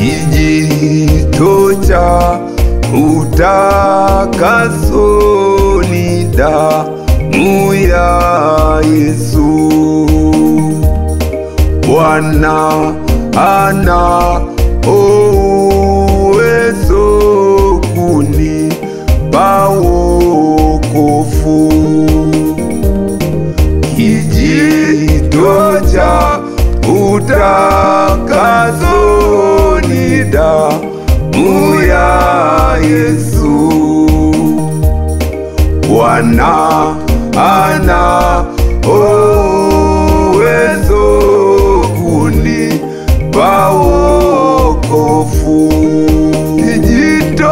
kijito cha utakaso ni damu ya Yesu. Bwana ana uwezo kunipa wokovu. Kijito cha utakaso ni damu ya Yesu. Bwana ana uwezo kunipa wokovu. Kijito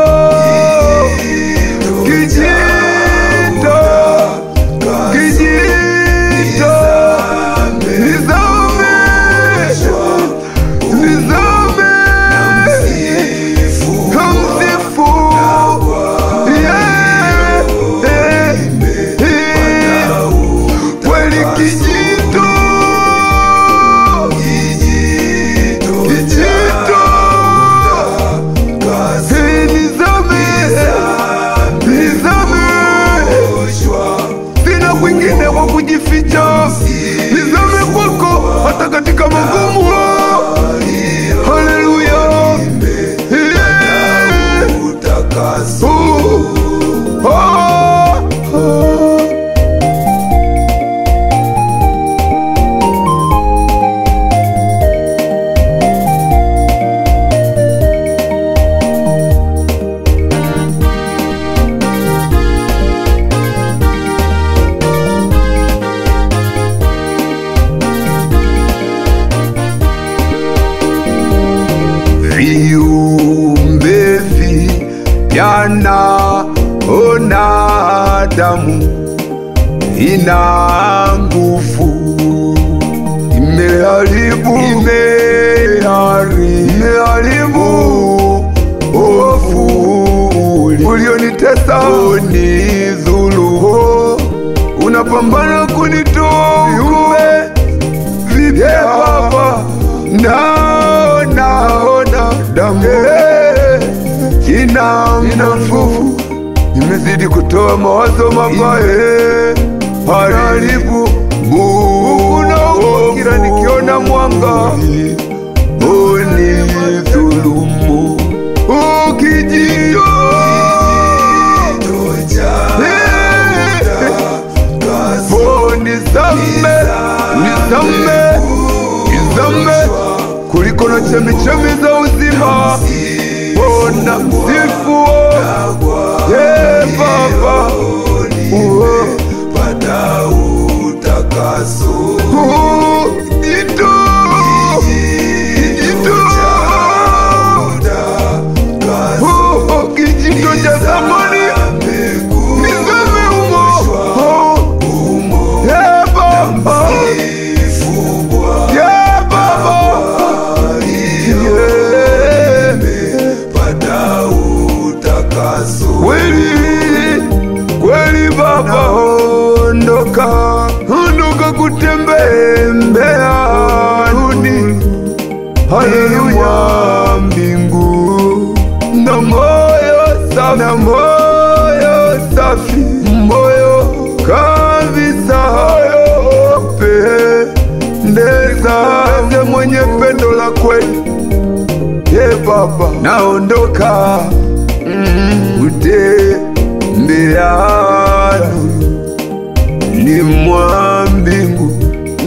kujificha, nizame kwako hata katika magumu. Haleluya, viumbe vipya naona damu ina nguvu, imeharibu ovu ulionitesa, unidhuru, unapambana kunitoa viumbe vipya Baba. Naona damu ina nguvu, imezidi kutoa mawazo mabaya, haribu Mungu kila nikiona mwanga unidhulumu. Kijito nizame kuliko na chemichemi za uzima. Ona msifu Baba, pata utakaso. Kijito cha zamani nizame umo Baba, kweli Baba, ondoka kutembea duni. Haleluya, mbingu na moyo safi, moyo kabisa pendeza, mwenye pendo la kweli. Baba, naondoka kutembea ni mwa mbingu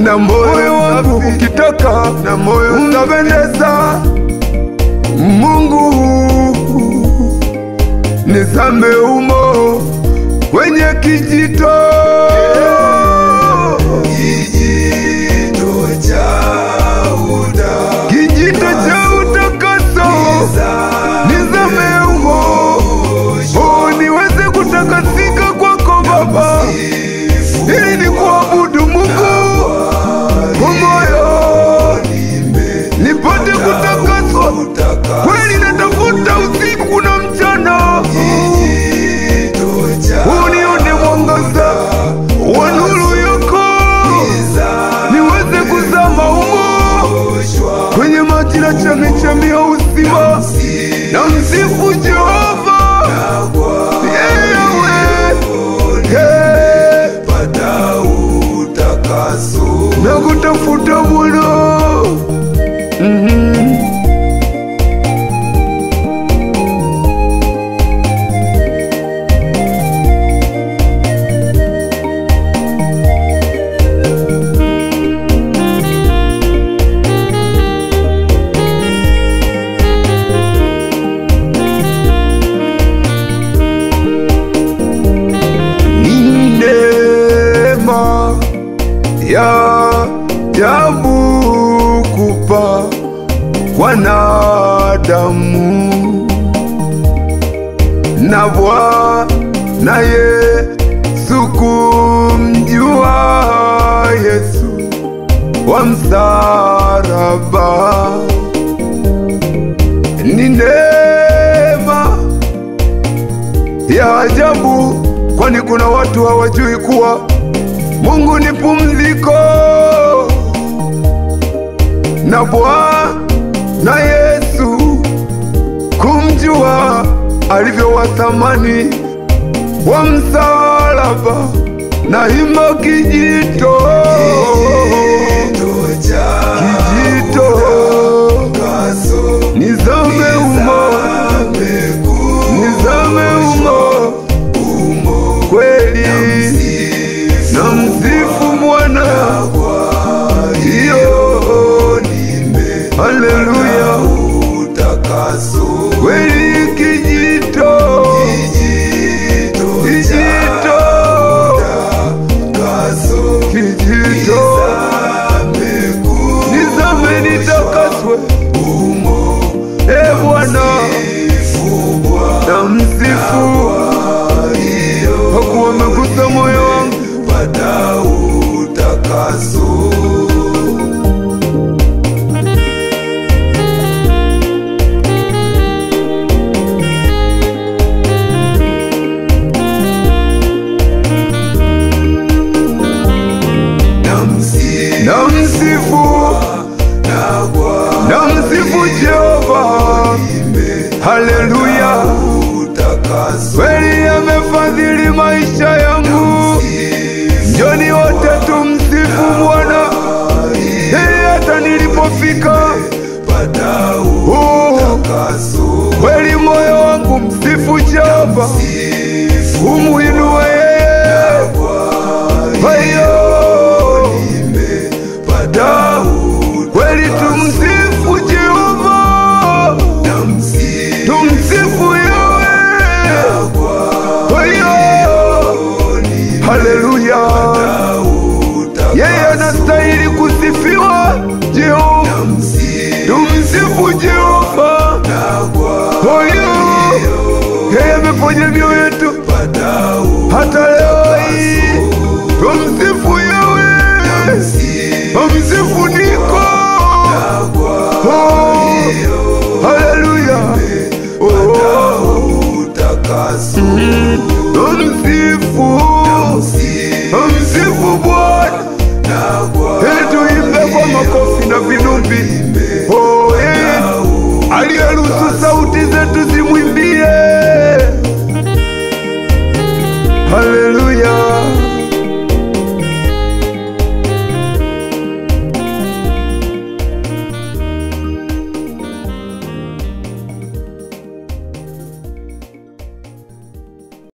na moyo wangu ukitoka na moyo unapendeza. Mungu, nizame umo kwenye kijito cha utakaso, nizame umo niweze kutakasika kwako Baba, ili ni kuabudu Mungu kwa moyo, nipate kutakaswa kweli. Natafuta usiku na mchana, unione mwangaza wa nuru yako, niweze kuzama umo kwenye maji na chemichemi ya uzima. uzima, na msifu Jehova pata utakaso na kutafuta Bwana. Ya ajabu kupa wanadamu, na Bwana Yesu kumjua Yesu wa msalaba. Ni neema ya ajabu, kwani kuna watu hawajui kuwa Mungu ni pumziko, na Bwana Yesu kumjua alivyo wa thamani wa msalaba, na hima kijito nizame umo kweli, na msifu Bwana. Haleluya, kweli kijito nizame nitakaswe, Bwana na msifu, hakuwa amegusa moyo wangu, pata utakaso. Namsifu Jehova, haleluya, kweli amefadhili maisha yangu. Njoni wote tumsifu Bwana, hata nilipofika kweli moyo wangu msifu Jehova, umuinue yeye, kweli tumsifu Jehova, tumsifu yeye, haleluya, yeye anastahili kusifiwa Jehova, tumsifu Jehova, yeye ameponya mioyo yetu hata leo hii, tumsifu yeye, tumsifu niko, haleluya, utakaso tumsifu